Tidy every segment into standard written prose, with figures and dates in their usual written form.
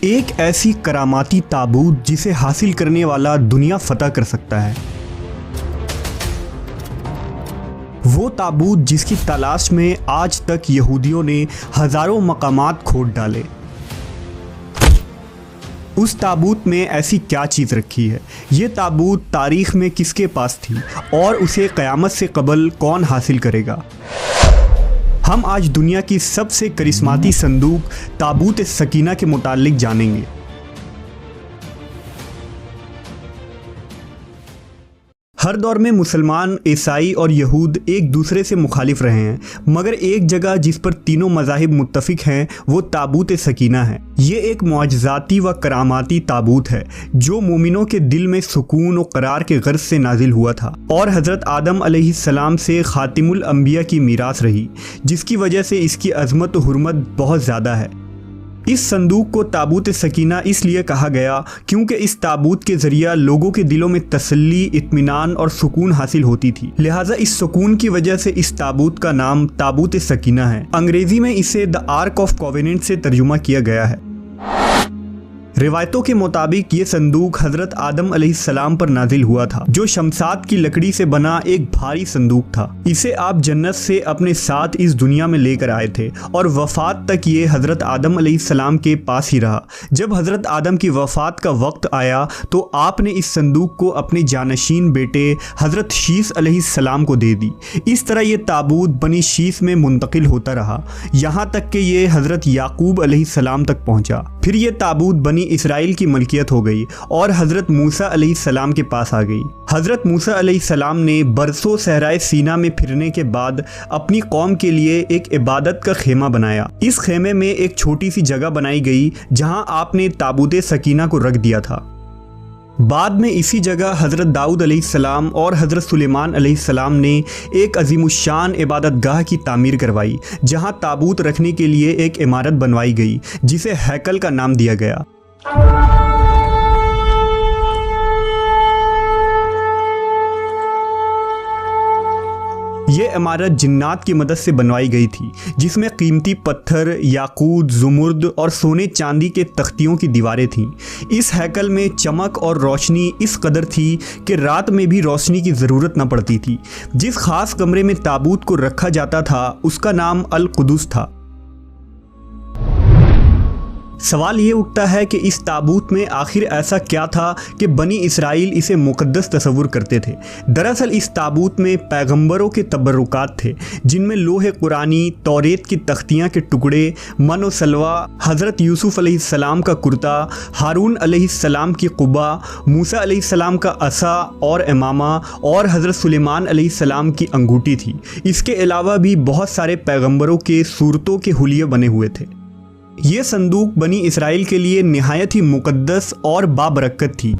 ایک ایسی کراماتی تابوت جسے حاصل کرنے والا دنیا فتح کر سکتا ہے، وہ تابوت جس کی تلاش میں آج تک یہودیوں نے ہزاروں مقامات کھود ڈالے۔ اس تابوت میں ایسی کیا چیز رکھی ہے؟ یہ تابوت تاریخ میں کس کے پاس تھی اور اسے قیامت سے قبل کون حاصل کرے گا؟ ہم آج دنیا کی سب سے کرسماتی صندوق تابوت سکینہ کے متعلق جانیں گے۔ ہر دور میں مسلمان، عیسائی اور یہود ایک دوسرے سے مخالف رہے ہیں، مگر ایک جگہ جس پر تینوں مذاہب متفق ہیں وہ تابوت سکینہ ہے۔ یہ ایک معجزاتی و کراماتی تابوت ہے جو مومنوں کے دل میں سکون و قرار کے غرض سے نازل ہوا تھا اور حضرت آدم علیہ السلام سے خاتم الانبیاء کی میراث رہی، جس کی وجہ سے اس کی عظمت و حرمت بہت زیادہ ہے۔ اس صندوق کو تابوت سکینہ اس لیے کہا گیا کیونکہ اس تابوت کے ذریعہ لوگوں کے دلوں میں تسلی، اطمینان اور سکون حاصل ہوتی تھی، لہٰذا اس سکون کی وجہ سے اس تابوت کا نام تابوت سکینہ ہے۔ انگریزی میں اسے دی آرک آف کووننٹ سے ترجمہ کیا گیا ہے۔ روایتوں کے مطابق یہ صندوق حضرت آدم علیہ السلام پر نازل ہوا تھا، جو شمشاد کی لکڑی سے بنا ایک بھاری صندوق تھا۔ اسے آپ جنت سے اپنے ساتھ اس دنیا میں لے کر آئے تھے اور وفات تک یہ حضرت آدم علیہ السلام کے پاس ہی رہا۔ جب حضرت آدم کی وفات کا وقت آیا تو آپ نے اس صندوق کو اپنے جانشین بیٹے حضرت شیث علیہ السلام کو دے دی۔ اس طرح یہ تابوت بنی شیث میں منتقل ہوتا رہا، یہاں تک کہ یہ حضرت یعقوب علیہ السلام تک پہنچا۔ پھر یہ تابوت بنی اسرائیل کی ملکیت ہو گئی اور حضرت موسیٰ علیہ السلام کے پاس آ گئی۔ حضرت موسیٰ علیہ السلام نے برسوں صحرائے سینا میں پھرنے کے بعد اپنی قوم کے لیے ایک عبادت کا خیمہ بنایا۔ اس خیمے میں ایک چھوٹی سی جگہ بنائی گئی جہاں آپ نے تابوت سکینہ کو رکھ دیا تھا۔ بعد میں اسی جگہ حضرت داؤد علیہ السلام اور حضرت سلیمان علیہ السلام نے ایک عظیم الشان عبادت گاہ کی تعمیر کروائی، جہاں تابوت رکھنے کے لیے ایک عمارت بنوائی گئی جسے ہیکل کا نام دیا گیا۔ یہ عمارت جنات کی مدد سے بنوائی گئی تھی، جس میں قیمتی پتھر، یاقوت، زمرد اور سونے چاندی کے تختیوں کی دیواریں تھیں۔ اس ہیکل میں چمک اور روشنی اس قدر تھی کہ رات میں بھی روشنی کی ضرورت نہ پڑتی تھی۔ جس خاص کمرے میں تابوت کو رکھا جاتا تھا اس کا نام القدس تھا۔ سوال یہ اٹھتا ہے کہ اس تابوت میں آخر ایسا کیا تھا کہ بنی اسرائیل اسے مقدس تصور کرتے تھے؟ دراصل اس تابوت میں پیغمبروں کے تبرکات تھے، جن میں لوح قرآنی، توریت کی تختیاں کے ٹکڑے، من و سلوہ، حضرت یوسف علیہ السلام کا کرتا، ہارون علیہ السلام کی قبا، موسیٰ علیہ السلام کا عصا اور امامہ اور حضرت سلیمان علیہ السلام کی انگوٹھی تھی۔ اس کے علاوہ بھی بہت سارے پیغمبروں کے صورتوں کے حلیے بنے ہوئے تھے۔ یہ صندوق بنی اسرائیل کے لیے نہایت ہی مقدس اور بابرکت تھی۔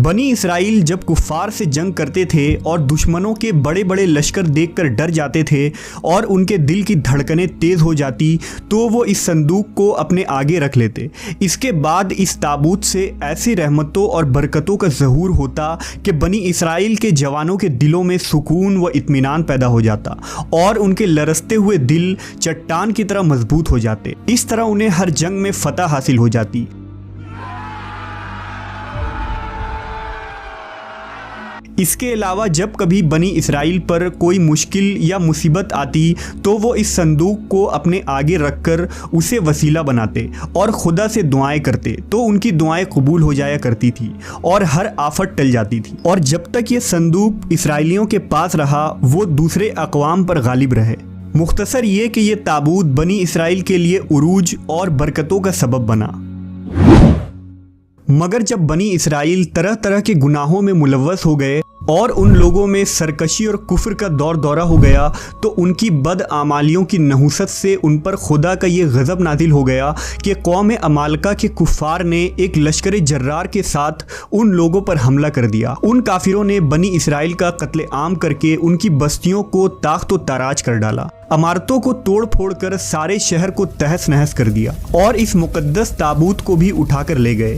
بنی اسرائیل جب کفار سے جنگ کرتے تھے اور دشمنوں کے بڑے بڑے لشکر دیکھ کر ڈر جاتے تھے اور ان کے دل کی دھڑکنیں تیز ہو جاتی تو وہ اس صندوق کو اپنے آگے رکھ لیتے۔ اس کے بعد اس تابوت سے ایسی رحمتوں اور برکتوں کا ظہور ہوتا کہ بنی اسرائیل کے جوانوں کے دلوں میں سکون و اطمینان پیدا ہو جاتا اور ان کے لرزتے ہوئے دل چٹان کی طرح مضبوط ہو جاتے۔ اس طرح انہیں ہر جنگ میں فتح حاصل ہو جاتی۔ اس کے علاوہ جب کبھی بنی اسرائیل پر کوئی مشکل یا مصیبت آتی تو وہ اس صندوق کو اپنے آگے رکھ کر اسے وسیلہ بناتے اور خدا سے دعائیں کرتے تو ان کی دعائیں قبول ہو جایا کرتی تھی اور ہر آفت ٹل جاتی تھی۔ اور جب تک یہ صندوق اسرائیلیوں کے پاس رہا وہ دوسرے اقوام پر غالب رہے۔ مختصر یہ کہ یہ تابوت بنی اسرائیل کے لیے عروج اور برکتوں کا سبب بنا۔ مگر جب بنی اسرائیل طرح طرح کے گناہوں میں ملوث ہو گئے اور ان لوگوں میں سرکشی اور کفر کا دور دورہ ہو گیا تو ان کی بدعمالیوں کی نحوست سے ان پر خدا کا یہ غضب نازل ہو گیا کہ قوم عمالقہ کے کفار نے ایک لشکر جرار کے ساتھ ان لوگوں پر حملہ کر دیا۔ ان کافروں نے بنی اسرائیل کا قتل عام کر کے ان کی بستیوں کو تاخت و تاراج کر ڈالا، عمارتوں کو توڑ پھوڑ کر سارے شہر کو تہس نہس کر دیا اور اس مقدس تابوت کو بھی اٹھا کر لے گئے۔